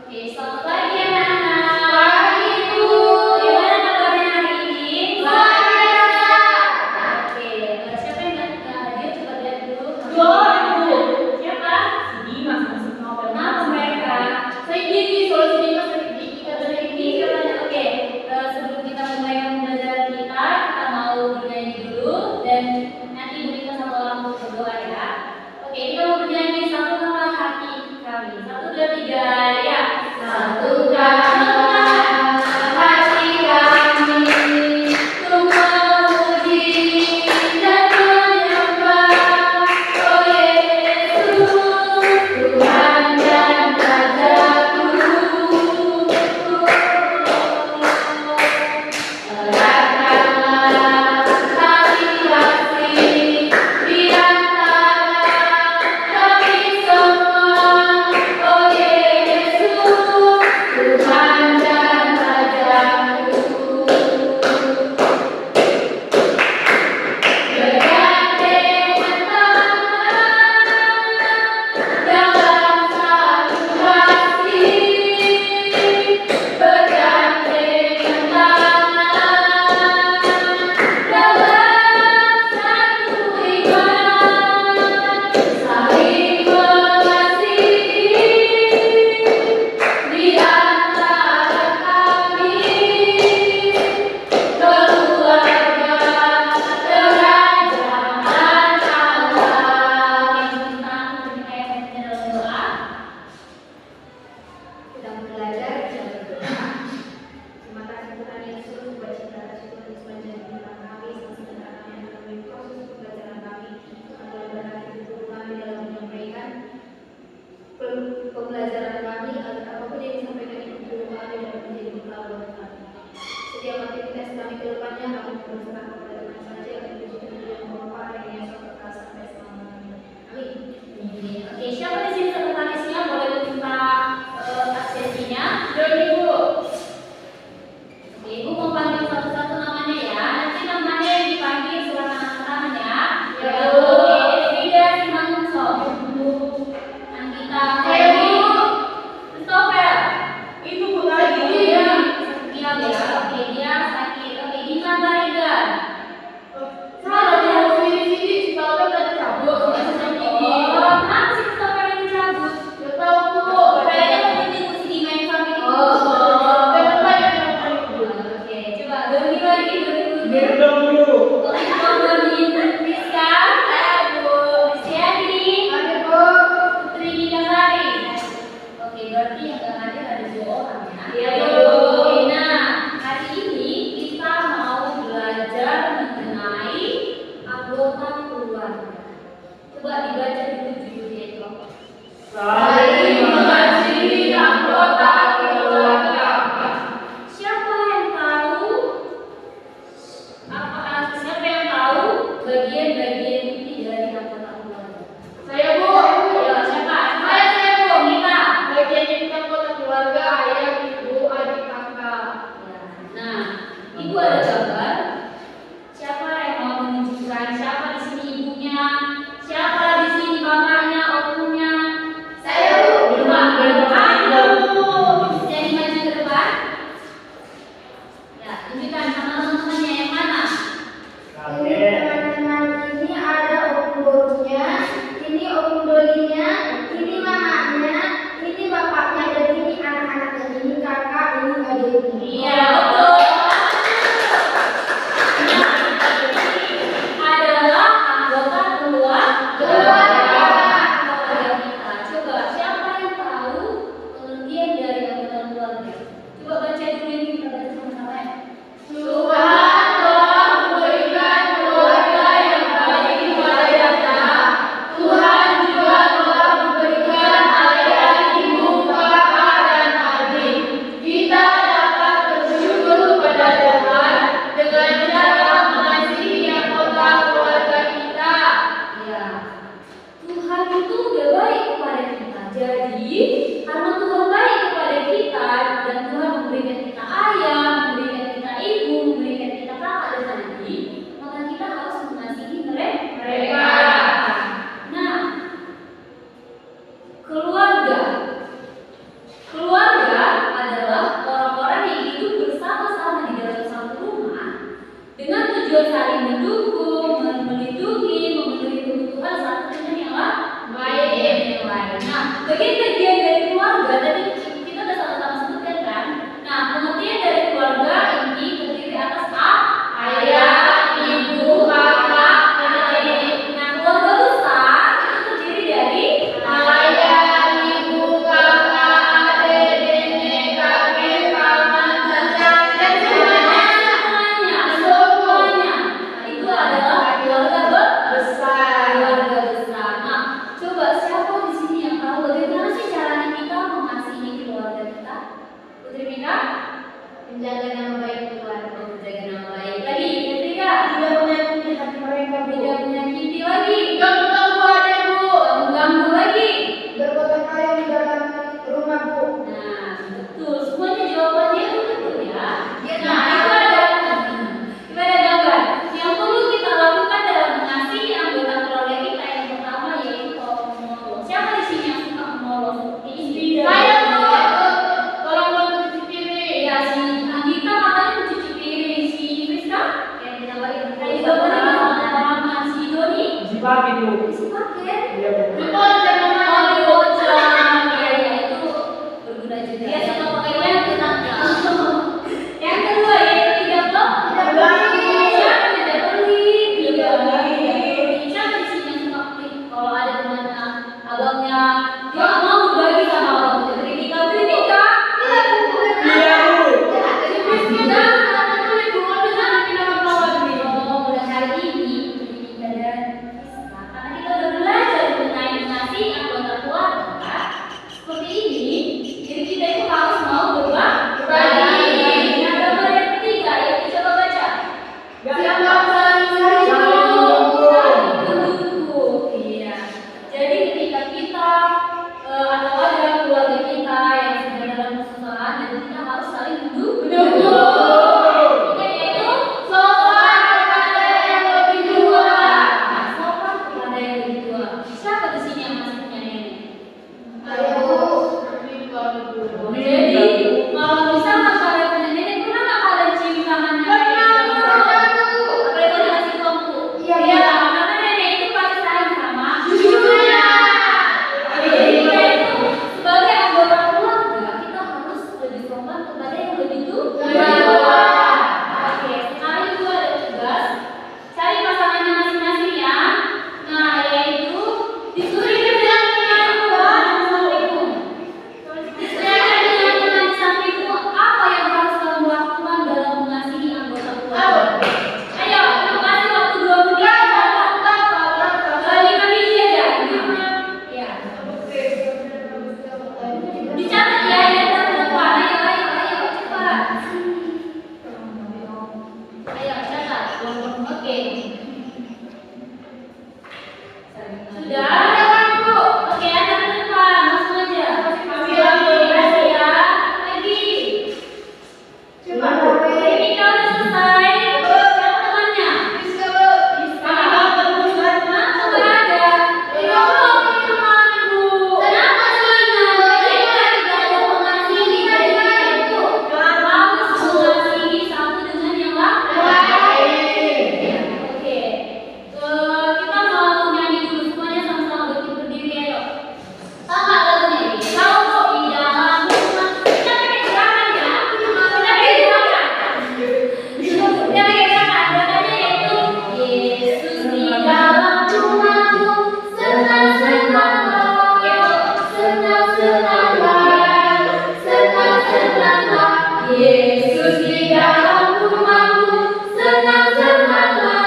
Oke, selamat pagi anak-anak. Pagi Bu. Gimana kabarnya hari ini? Baik. Oke, siapa yang nggak hadir? Coba lihat dulu. Bu. Siapa? Dimas masih mau Nama mereka. Saya Diki, soal si Dimas dari Diki kata Ini siapanya? Oke, sebelum kita mulai pembelajaran kita mau bernyanyi dulu dan nanti berikan satu orang untuk berdoa ya. Oke, kita mau bernyanyi satukanlah hati kami. 1, 2, 3, ya. Satukanlah hati kami untuk memuji dan menyembah Oh Yesus, Tuhan dan Rajaku. Eratkanlah tali kasih di antara kami semua, Oh Yesus, Tuhan dan Rajaku. Bergandengan tangan dalam satu kasih, bergandengan tangan dalam satu iman, saling mengasihi di antara kami, keluarga kerajaan Allah. Yang kita dalam doa. Kita belajar jangan berdoa. Terima kasih Tuhan Yesus buat cinta kasih Tuhan Yesus menjadikan kami sementara kami yang melalui proses pembelajaran kami. Tuhan boleh berkati hidup kami dalam menyampaikan pembelajaran kami agar apapun yang disampaikan itu berubah dapat menjadi bekal buat kami. Setiap aktivitas kami ke depannya kami berserah kepada Tuhan saja akan dipuji dan Bapa dan Yesus kekal sampai selama-lamanya. Amin. Oke, siapa di sini sekretarisnya boleh minta absensinya? Doni Bu. Oke, Ibu mau panggil satu-satu namanya ya. Nanti namanya yang dipanggil silakan angkat tangan ya. Ya, Bu. Oke, Frida Simangunso, Anggita Feby, Christopher. Itu Bu Iya, lagi. iya ya. Oke, dia sakit. Oke, Dina Tarigan. Salah dia sini si Tauta tadi cabut sama Susan Diki. Oh, kenapa sih Christopher yang dicabut? Gak tahu Bu. Kayaknya mau menunggu si Dima yang family. Oke, coba Doni lagi, Doni dulu. Oke, Doni, Rizka, saya Bu, Rizkyadi, Putri Nikasari. Oke, berarti yang gak hadir ada 2 orang ya. Iya, Bu. Oke, nah hari ini kita mau belajar mengenai anggota keluarga. Coba dibaca dulu judulnya itu. Saling mengasihi anggota keluarga. Siapa yang tahu siapa yang tahu bagian-bagian inti dari anggota keluarga? Saya Bu. Ya, siapa? Saya Bu. Kita. Bagian inti anggota keluarga ayah, ibu, adik, kakak. Ya. Nah, Ibu ada gambar. Siapa yang mau menunjukkan siapa di sini ibunya? Siapa di sini bapaknya, opunya? Saya Bu. menjaga nama baik Tuhan. Menjaga nama baik. Lagi, ketiga. Tidak menyakiti hati mereka, Bu. Tidak menyakiti lagi. Ganggu ada, Bu. Ganggu lagi. Bergotong royong di dalam rumah, Bu. Nah, betul. Semuanya jawabannya itu betul ya. Ya, Nah, itu ada gambar yang perlu kita lakukan dalam mengasihi anggota keluarga kita. Yang pertama yaitu tolong menolong. Siapa di sini yang suka menolong? Ini Saya, Bu. tolong mencuci piring. Ya, si Anggita katanya mencuci piring. Si Rizka yang dinawarin. Tadi pengalaman si Doni. Si pagi Bu. Si Paket. Iya Bu. Dibocor, Mama. Oh, di bocor. Iya, itu berguna juga. Dia suka pakai lem ke tangga. Yang kedua yaitu tidak blok. Tidak beli. Siapa tidak beli? Tidak beli. Siapa di sini yang suka beli? Kalau ada teman abangnya dia nggak mau berbagi sama abangnya. Kritika. Tidak, Bu. Iya Bu. Jadi miskin dah. Ada beli, Bu. Ada sana pindahan bawah beli. Oh, mulai hari ini Kritika dan Rizka, karena kita udah belajar mengenai mengasihi anggota keluarga seperti ini, jadi kita itu harus mau berbagi. Nah, gambar yang ketiga yaitu coba baca. Siapa saling Saling Mendukung. Iya. Jadi ketika kita atau ada keluarga kita yang sedang dalam kesusahan, jadi kita harus saling mendukung. Yaitu sopan kepada yang lebih tua. Nah, sopan kepada yang lebih tua. Siapa di sini yang masih punya nenek? Jadi kalau misalnya kalian punya nenek, pernah nggak kalian cium tangannya? Apalagi kalau dikasih bangku. Iya. Karena nenek itu pasti sayang sama cucunya. Jadi kita itu sebagai anggota keluarga, kita harus lebih sopan kepada yang lebih tua. Oke, sekarang itu ada tugas cari pasangannya masing-masing ya. Nah, yaitu disuruh dengan sampingmu. Disediakan dengan sampingmu apa yang harus kamu lakukan dalam mengasihi anggota keluarga. Ayo, kita kasih waktu 2 menit. 5 biji aja. Ya. Dicatat ya, yang terdepan. Ayo, cepat. Ayo, catat. Oke. Sudah? Oke, yang terdepan. Langsung aja. Kasih ya. Lagi. Ini udah selesai. Siapa temannya? Rizka. Kenapa nggak ada? Kenapa sih? Kita lagi belajar mengasihi. Jadi kita itu harus mengasihi satu dengan yang lain. Oke. Kita mau nyanyi dulu semuanya sama-sama berdiri, ayo. Sama lagunya. Kau di dalam rumah. Kita pakai gerakan ya. Kita pakai gerakan. Gerakannya yaitu Yesus di dalam rumahku, senang-senanglah. Senang-senanglah. Senang-senanglah. Yesus di dalam rumahku, senang-senanglah.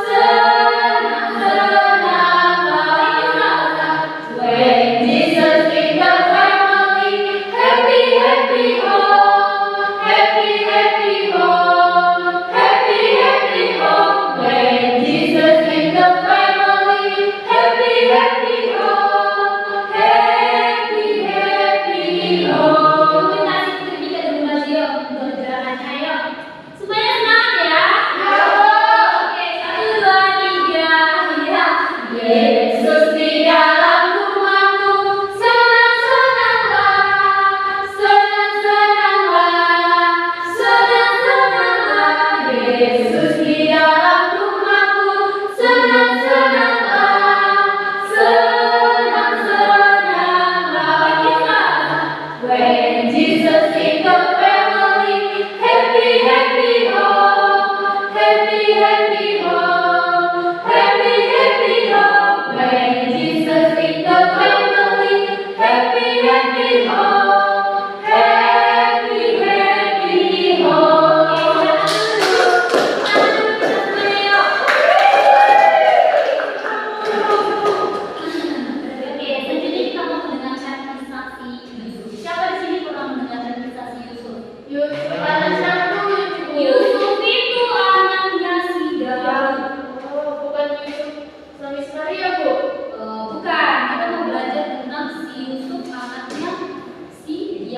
Senang-senanglah. When Jesus in the family, happy, happy home. Happy, happy home. Happy, happy home. When Jesus in the family, happy, happy home. Happy, happy home. Terima kasih.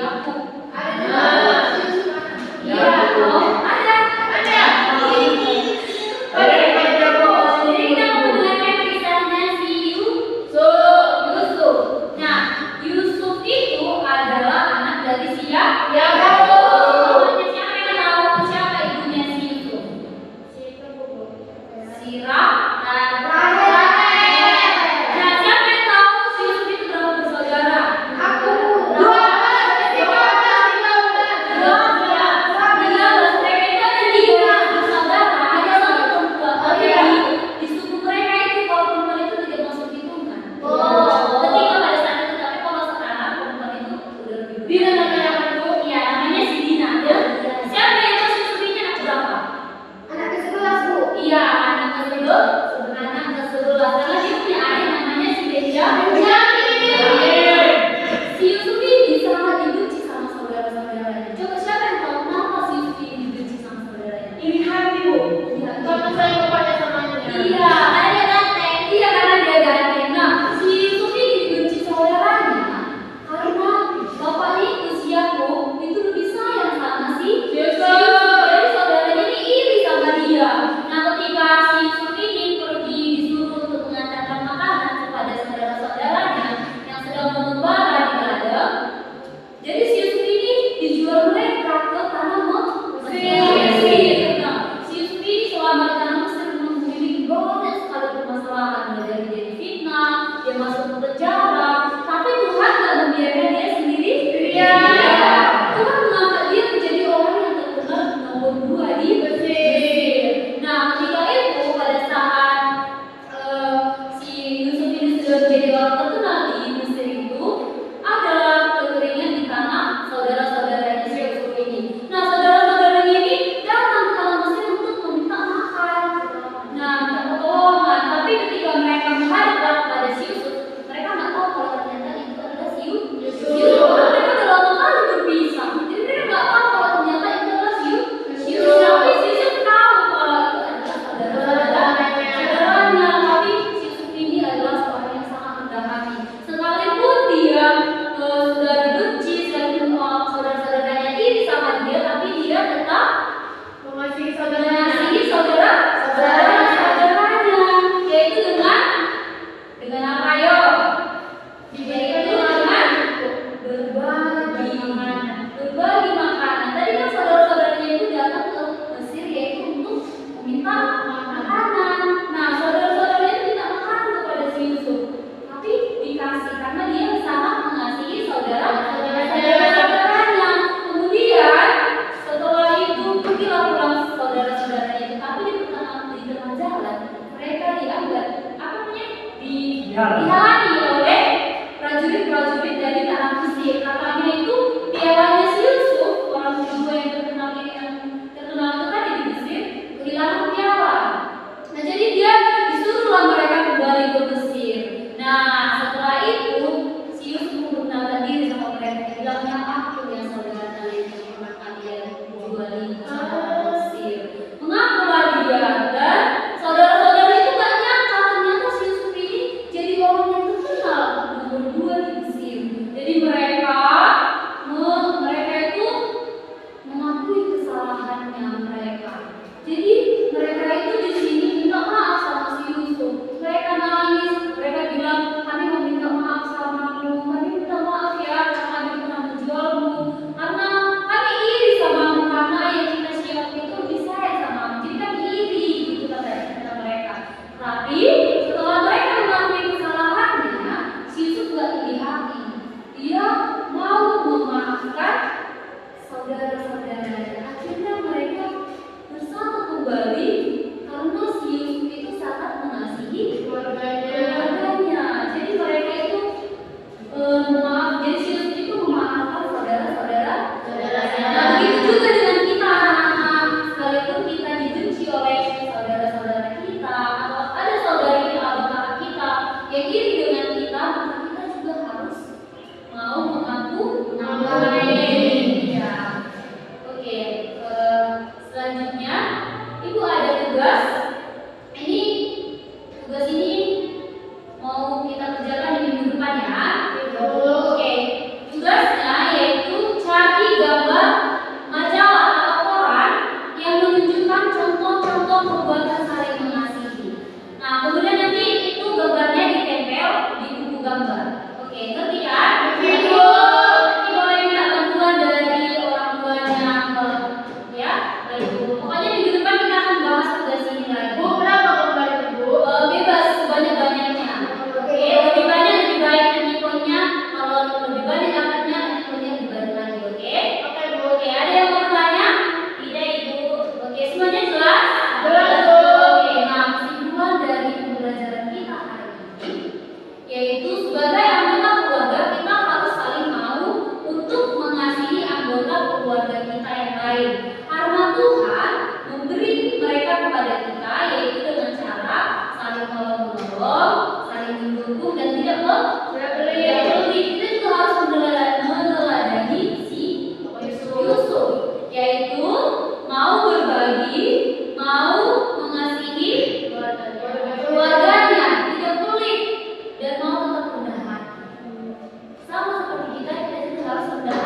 Yakub. Ada Iya, oh, ada. Ada yang Yakub. Jadi kita mau mendengarkan kisahnya si Yusuf. Nah, Yusuf itu adalah anak dari siapa? Yakub. Siapa yang tahu siapa ibunya si Yusuf? Sirah dan Rahel. Nah, siapa yang tahu si Yusuf itu berapa bersaudara? Si Yusuf ini sangat dibenci sama saudara-saudaranya. Coba siapa yang tahu kenapa si Yusuf ini dibenci sama saudaranya? Iri hati, Bu. Iya, karena dia ganteng. Iya, karena dia ganteng. Nah, si Yusuf ini dibenci saudaranya karena bapaknya itu masuk dalam